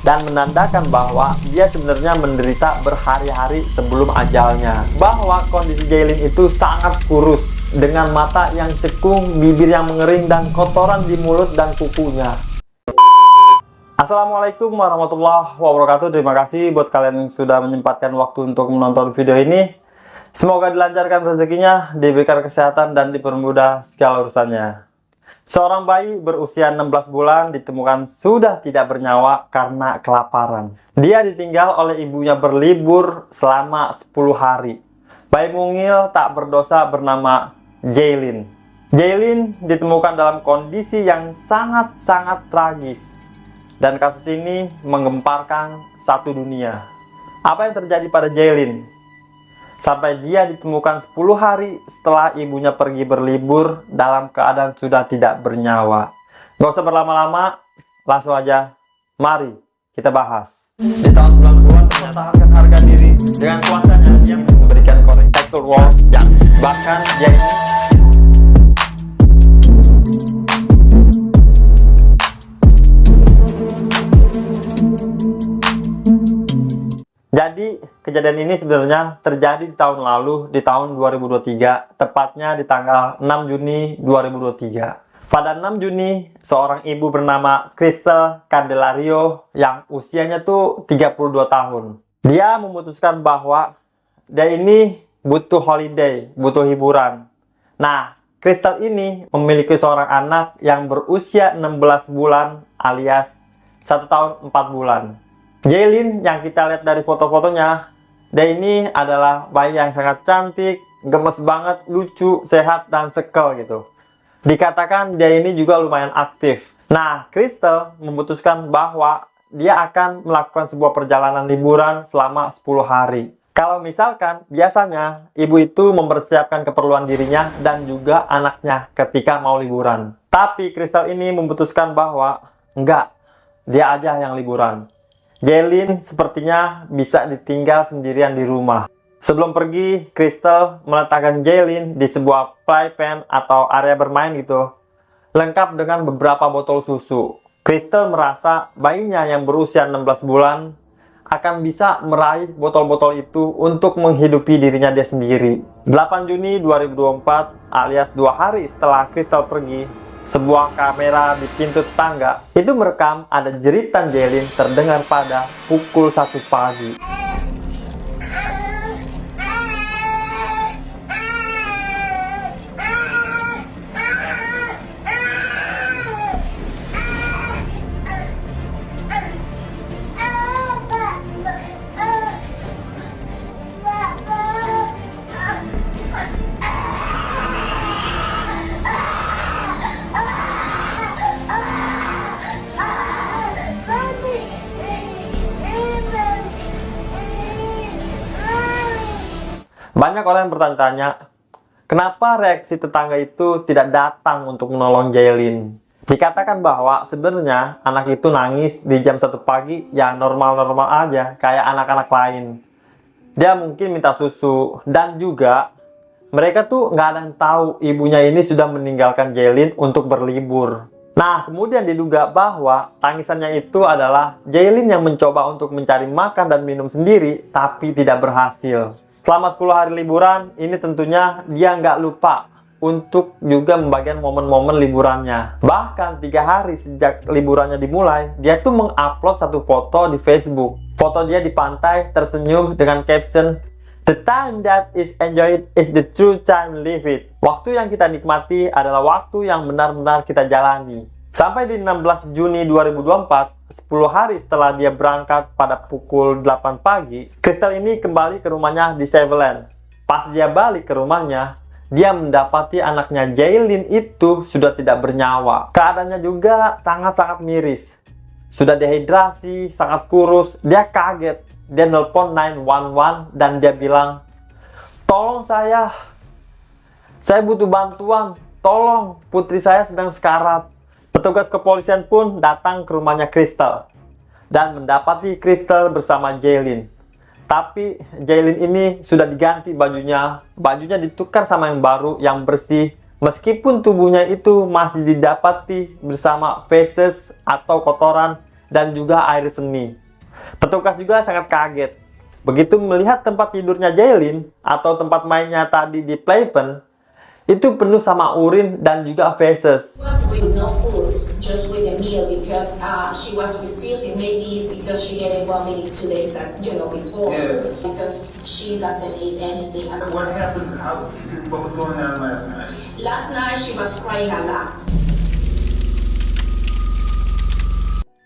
dan menandakan bahwa dia sebenarnya menderita berhari-hari sebelum ajalnya. Bahwa kondisi Jaylin itu sangat kurus dengan mata yang cekung, bibir yang mengering, dan kotoran di mulut dan kukunya. Assalamualaikum warahmatullahi wabarakatuh. Terima kasih buat kalian yang sudah menyempatkan waktu untuk menonton video ini. Semoga dilancarkan rezekinya, diberikan kesehatan, dan dipermudah segala urusannya. Seorang bayi berusia 16 bulan ditemukan sudah tidak bernyawa karena kelaparan. Dia ditinggal oleh ibunya berlibur selama 10 hari. Bayi mungil tak berdosa bernama Jaylin. Jaylin ditemukan dalam kondisi yang sangat-sangat tragis. Dan kasus ini menggemparkan satu dunia. Apa yang terjadi pada Jaylin? Sampai dia ditemukan 10 hari setelah ibunya pergi berlibur dalam keadaan sudah tidak bernyawa. Gak usah berlama-lama, langsung aja mari kita bahas. Di tahun 90-an mempertahankan harga diri dengan kuasanya dia memberikan korek textile walls, dan bahkan dia ini Jadi, kejadian ini sebenarnya terjadi di tahun lalu, di tahun 2023, tepatnya di tanggal 6 Juni 2023. Pada 6 Juni, seorang ibu bernama Crystal Candelario yang usianya tuh 32 tahun. Dia memutuskan bahwa dia ini butuh holiday, butuh hiburan. Nah, Crystal ini memiliki seorang anak yang berusia 16 bulan alias 1 tahun 4 bulan. Jaylin yang kita lihat dari foto-fotonya, dia ini adalah bayi yang sangat cantik, gemes banget, lucu, sehat, dan sekel gitu. Dikatakan dia ini juga lumayan aktif. Nah, Crystal memutuskan bahwa dia akan melakukan sebuah perjalanan liburan selama 10 hari. Kalau misalkan biasanya ibu itu mempersiapkan keperluan dirinya dan juga anaknya ketika mau liburan. Tapi Crystal ini memutuskan bahwa enggak, dia aja yang liburan. Jaylin sepertinya bisa ditinggal sendirian di rumah. Sebelum pergi, Crystal meletakkan Jaylin di sebuah playpen atau area bermain gitu, lengkap dengan beberapa botol susu. Crystal merasa bayinya yang berusia 16 bulan akan bisa meraih botol-botol itu untuk menghidupi dirinya dia sendiri. 8 Juni 2024 alias 2 hari setelah Crystal pergi, sebuah kamera di pintu tetangga itu merekam ada jeritan Jaylin terdengar pada pukul 1 pagi. Banyak orang yang bertanya-tanya, kenapa reaksi tetangga itu tidak datang untuk menolong Jaylin? Dikatakan bahwa sebenarnya anak itu nangis di jam 1 pagi ya normal-normal aja, kayak anak-anak lain. Dia mungkin minta susu, dan juga mereka tuh nggak ada yang tahu ibunya ini sudah meninggalkan Jaylin untuk berlibur. Nah, kemudian diduga bahwa tangisannya itu adalah Jaylin yang mencoba untuk mencari makan dan minum sendiri, tapi tidak berhasil. Selama 10 hari liburan, ini tentunya dia nggak lupa untuk juga membagikan momen-momen liburannya. Bahkan 3 hari sejak liburannya dimulai, dia tuh mengupload satu foto di Facebook. Foto dia di pantai tersenyum dengan caption, "The time that is enjoyed is the true time live it." Waktu yang kita nikmati adalah waktu yang benar-benar kita jalani. Sampai di 16 Juni 2024, 10 hari setelah dia berangkat pada pukul 8 pagi, Crystal ini kembali ke rumahnya di Seveland. Pas dia balik ke rumahnya, dia mendapati anaknya Jaylin itu sudah tidak bernyawa. Keadaannya juga sangat-sangat miris. Sudah dehidrasi, sangat kurus. Dia kaget. Dia nelpon 911 dan dia bilang, "Tolong saya butuh bantuan. Tolong, putri saya sedang sekarat." Petugas kepolisian pun datang ke rumahnya Crystal dan mendapati Crystal bersama Jaylin. Tapi Jaylin ini sudah diganti bajunya ditukar sama yang baru, yang bersih, meskipun tubuhnya itu masih didapati bersama feces atau kotoran dan juga air seni. Petugas juga sangat kaget. Begitu melihat tempat tidurnya Jaylin atau tempat mainnya tadi di playpen, itu penuh sama urin dan juga feces. Was with no food, just with a meal because she was refusing. Maybe it's because she get vomited 2 days, before. Yeah. Because she doesn't eat anything. What happened? What was going on last night? Last night she was crying a lot.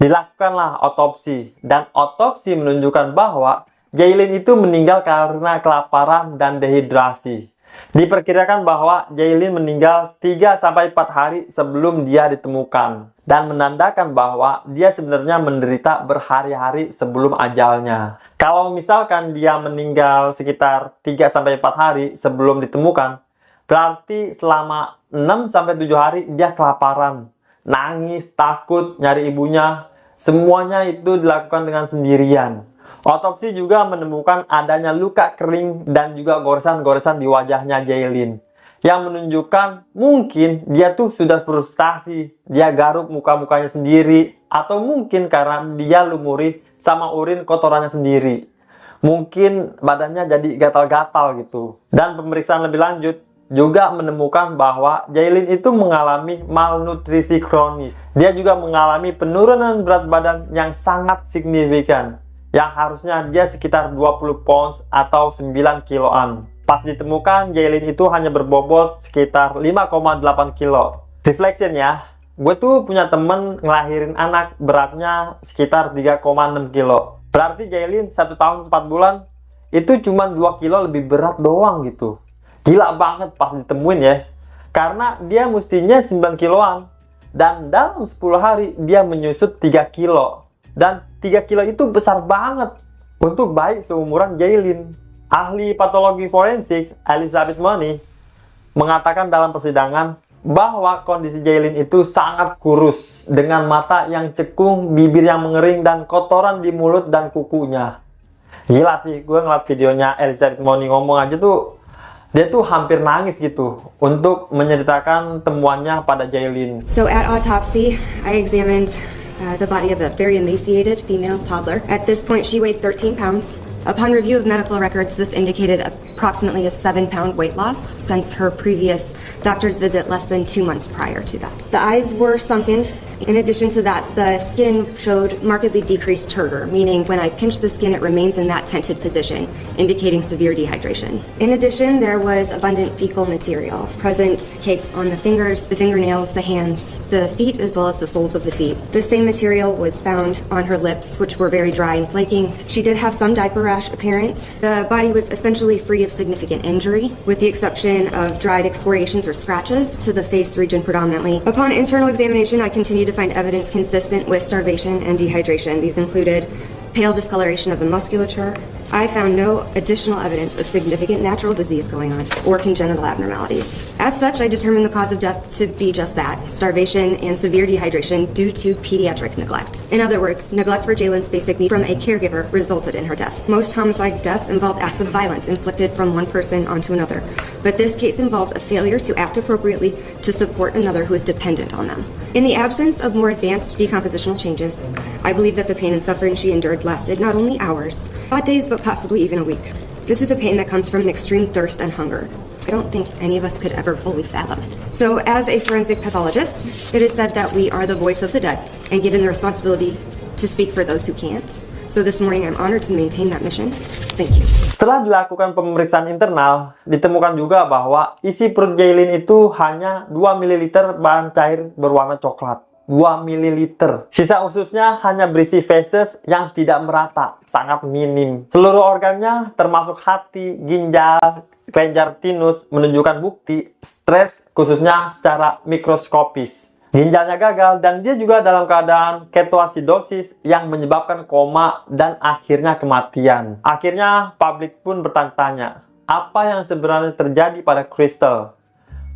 Dilakukanlah otopsi, dan otopsi menunjukkan bahwa Jaylin itu meninggal karena kelaparan dan dehidrasi. Diperkirakan bahwa Jaylin meninggal 3-4 hari sebelum dia ditemukan, dan menandakan bahwa dia sebenarnya menderita berhari-hari sebelum ajalnya. Kalau misalkan dia meninggal sekitar 3-4 hari sebelum ditemukan, berarti selama 6-7 hari dia kelaparan, nangis, takut, nyari ibunya. Semuanya itu dilakukan dengan sendirian. Otopsi juga menemukan adanya luka kering dan juga goresan-goresan di wajahnya Jaylin, yang menunjukkan mungkin dia tuh sudah frustasi, dia garuk muka-mukanya sendiri, atau mungkin karena dia lumuri sama urin kotorannya sendiri. Mungkin badannya jadi gatal-gatal gitu. Dan pemeriksaan lebih lanjut juga menemukan bahwa Jaylin itu mengalami malnutrisi kronis. Dia juga mengalami penurunan berat badan yang sangat signifikan, yang harusnya dia sekitar 20 pounds atau 9 kiloan. Pas ditemukan, Jaylin itu hanya berbobot sekitar 5,8 kilo. Reflection ya, gue tuh punya temen ngelahirin anak beratnya sekitar 3,6 kilo. Berarti Jaylin 1 tahun 4 bulan itu cuma 2 kilo lebih berat doang gitu. Gila banget pas ditemuin ya. Karena dia mestinya 9 kiloan, dan dalam 10 hari dia menyusut 3 kilo. Dan 3 kilo itu besar banget untuk bayi seumuran Jaylin. Ahli patologi forensik Elizabeth Money mengatakan dalam persidangan bahwa kondisi Jaylin itu sangat kurus, dengan mata yang cekung, bibir yang mengering, dan kotoran di mulut dan kukunya. Gila sih, gue ngeliat videonya Elizabeth Money ngomong aja tuh, dia tuh hampir nangis gitu untuk menceritakan temuannya pada Jaylin. So at autopsy, I examined the body of a very emaciated female toddler. At this point, she weighed 13 pounds. Upon review of medical records, this indicated approximately a 7-pound weight loss since her previous doctor's visit less than 2 months prior to that. The eyes were sunken. In addition to that, the skin showed markedly decreased turgor, meaning when I pinch the skin, it remains in that tented position, indicating severe dehydration. In addition, there was abundant fecal material present caked on the fingers, the fingernails, the hands, the feet, as well as the soles of the feet. The same material was found on her lips, which were very dry and flaking. She did have some diaper rash appearance. The body was essentially free of significant injury, with the exception of dried excoriations or scratches to the face region predominantly. Upon internal examination, I continued to find evidence consistent with starvation and dehydration. These included pale discoloration of the musculature. I found no additional evidence of significant natural disease going on or congenital abnormalities. As such, I determined the cause of death to be just that, starvation and severe dehydration due to pediatric neglect. In other words, neglect for Jaylin's basic need from a caregiver resulted in her death. Most homicide deaths involve acts of violence inflicted from one person onto another, but this case involves a failure to act appropriately to support another who is dependent on them. In the absence of more advanced decompositional changes, I believe that the pain and suffering she endured lasted not only hours, but days, but possibly even a week. This is a pain that comes from an extreme thirst and hunger. I don't think any of us could ever fully fathom it. So, as a forensic pathologist, it is said that we are the voice of the dead and given the responsibility to speak for those who can't. So this morning I'm honored to maintain that mission. Thank you. Setelah dilakukan pemeriksaan internal, ditemukan juga bahwa isi perut Jaylin itu hanya 2 ml bahan cair berwarna coklat. 2 ml. Sisa ususnya hanya berisi feses yang tidak merata, sangat minim. Seluruh organnya termasuk hati, ginjal, kelenjar tinus menunjukkan bukti stres khususnya secara mikroskopis. Ginjalnya gagal dan dia juga dalam keadaan ketoasidosis yang menyebabkan koma dan akhirnya kematian. Akhirnya publik pun bertanya-tanya, apa yang sebenarnya terjadi pada Crystal?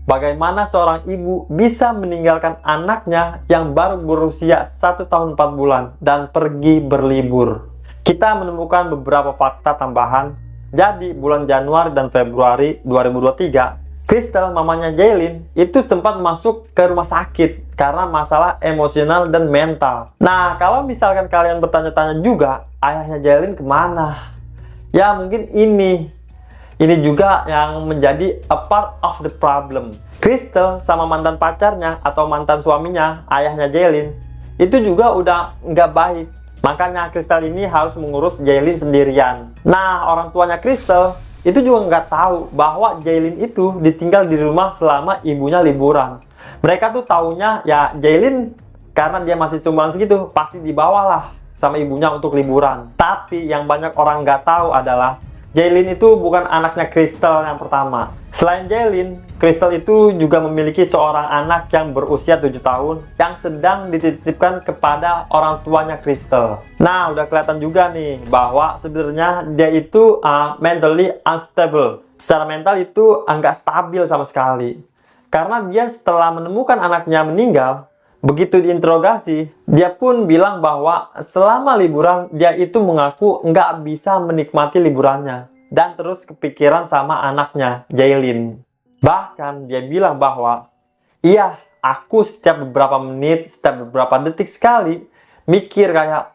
Bagaimana seorang ibu bisa meninggalkan anaknya yang baru berusia 1 tahun 4 bulan dan pergi berlibur? Kita menemukan beberapa fakta tambahan. Jadi bulan Januari dan Februari 2023, Crystal, mamanya Jaylin, itu sempat masuk ke rumah sakit karena masalah emosional dan mental. Nah, kalau misalkan kalian bertanya-tanya juga, ayahnya Jaylin kemana? Ya, mungkin ini juga yang menjadi a part of the problem. Crystal sama mantan pacarnya atau mantan suaminya, ayahnya Jaylin, itu juga udah nggak baik. Makanya Crystal ini harus mengurus Jaylin sendirian. Nah, orang tuanya Crystal itu juga nggak tahu bahwa Jaylin itu ditinggal di rumah selama ibunya liburan. Mereka tuh taunya ya Jaylin karena dia masih seumuran segitu pasti dibawalah sama ibunya untuk liburan. Tapi yang banyak orang nggak tahu adalah Jaylin itu bukan anaknya Crystal yang pertama. Selain Jaylin, Crystal itu juga memiliki seorang anak yang berusia 7 tahun yang sedang dititipkan kepada orang tuanya Crystal. Nah, udah kelihatan juga nih bahwa sebenarnya dia itu mentally unstable. Secara mental itu nggak stabil sama sekali. Karena dia setelah menemukan anaknya meninggal, begitu diinterogasi, dia pun bilang bahwa selama liburan dia itu mengaku nggak bisa menikmati liburannya dan terus kepikiran sama anaknya, Jaylin. Bahkan dia bilang bahwa, iya, aku setiap beberapa menit, setiap beberapa detik sekali mikir kayak,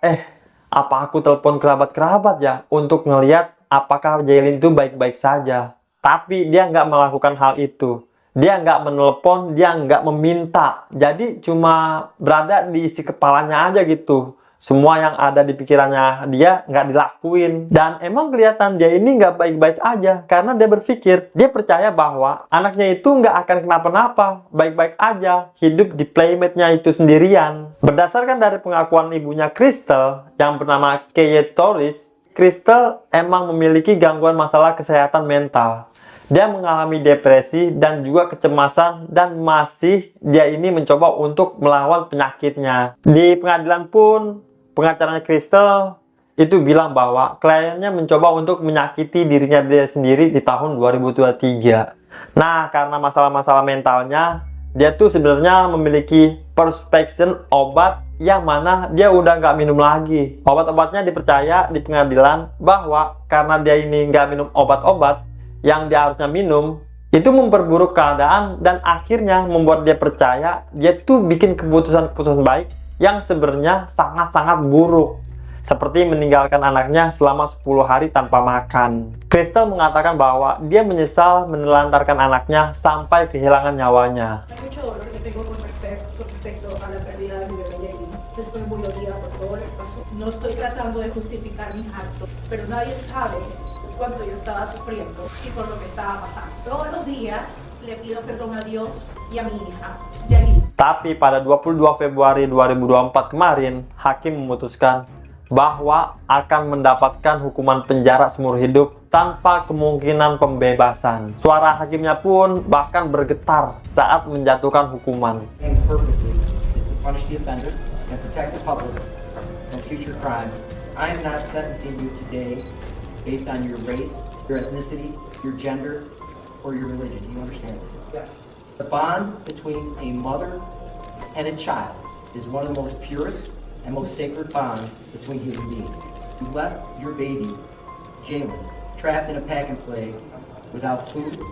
apa aku telepon kerabat-kerabat ya untuk ngeliat apakah Jaylin itu baik-baik saja. Tapi dia nggak melakukan hal itu. Dia nggak menelepon, dia nggak meminta. Jadi cuma berada di isi kepalanya aja gitu. Semua yang ada di pikirannya dia nggak dilakuin. Dan emang kelihatan dia ini nggak baik-baik aja. Karena dia berpikir, dia percaya bahwa anaknya itu nggak akan kenapa-napa. Baik-baik aja, hidup di playmate-nya itu sendirian. Berdasarkan dari pengakuan ibunya Crystal, yang bernama Keye Torres, Crystal emang memiliki gangguan masalah kesehatan mental. Dia mengalami depresi dan juga kecemasan dan masih dia ini mencoba untuk melawan penyakitnya. Di pengadilan pun pengacaranya Crystal itu bilang bahwa kliennya mencoba untuk menyakiti dirinya dia sendiri di tahun 2023. Nah, karena masalah-masalah mentalnya, dia tuh sebenarnya memiliki prescription obat yang mana dia udah nggak minum lagi. Obat-obatnya dipercaya di pengadilan bahwa karena dia ini nggak minum obat-obat yang dia harusnya minum, itu memperburuk keadaan dan akhirnya membuat dia percaya dia tuh bikin keputusan-keputusan baik yang sebenarnya sangat-sangat buruk, seperti meninggalkan anaknya selama 10 hari tanpa makan. Crystal mengatakan bahwa dia menyesal menelantarkan anaknya sampai kehilangan nyawanya. Hay mucho dolor que tengo con respecto a la pérdida de mi bebé Jaylin. Estoy muy dolida por todo lo que pasó. No estoy tratando de justificar mis actos, pero nadie sabe cuánto yo estaba sufriendo y por lo que estaba pasando. Todos los días le pido perdón a Dios y a mi hija, Jaylin. Tapi pada 22 Februari 2024 kemarin, hakim memutuskan bahwa akan mendapatkan hukuman penjara seumur hidup tanpa kemungkinan pembebasan. Suara hakimnya pun bahkan bergetar saat menjatuhkan hukuman. Main purpose is to punish the offender and protect the public from future crime. I am not sentencing you today based on your race, your ethnicity, your gender, or your religion. Do you understand? Yes. The bond between a mother and a child is one of the most purest and most sacred bonds between human beings. You left your baby, Jaylin, trapped in a pack and play without food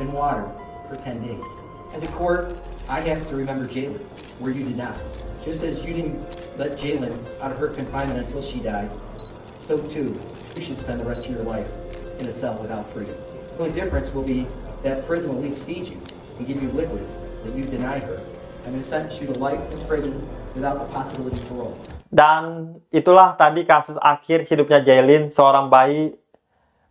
and water for 10 days. As a court, I have to remember Jaylin, where you did not. Just as you didn't let Jaylin out of her confinement until she died, so too, you should spend the rest of your life in a cell without freedom. The only difference will be that prison will at least feed you and give you liquids that you denied her. I'm going to sentence you to life in prison without the possibility of parole. Dan itulah tadi kasus akhir hidupnya Jaylin, seorang bayi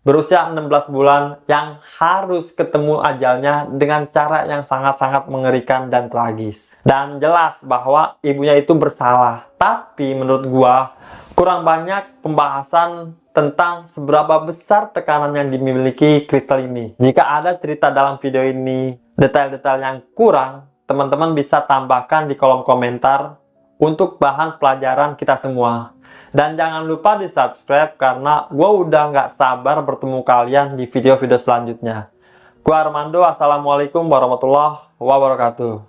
berusia 16 bulan yang harus ketemu ajalnya dengan cara yang sangat-sangat mengerikan dan tragis. Dan jelas bahwa ibunya itu bersalah. Tapi menurut gua kurang banyak pembahasan tentang seberapa besar tekanan yang dimiliki Crystal ini. Jika ada cerita dalam video ini, detail-detail yang kurang, teman-teman bisa tambahkan di kolom komentar untuk bahan pelajaran kita semua. Dan jangan lupa di subscribe karena gue udah nggak sabar bertemu kalian di video-video selanjutnya. Gue Armando, assalamualaikum warahmatullahi wabarakatuh.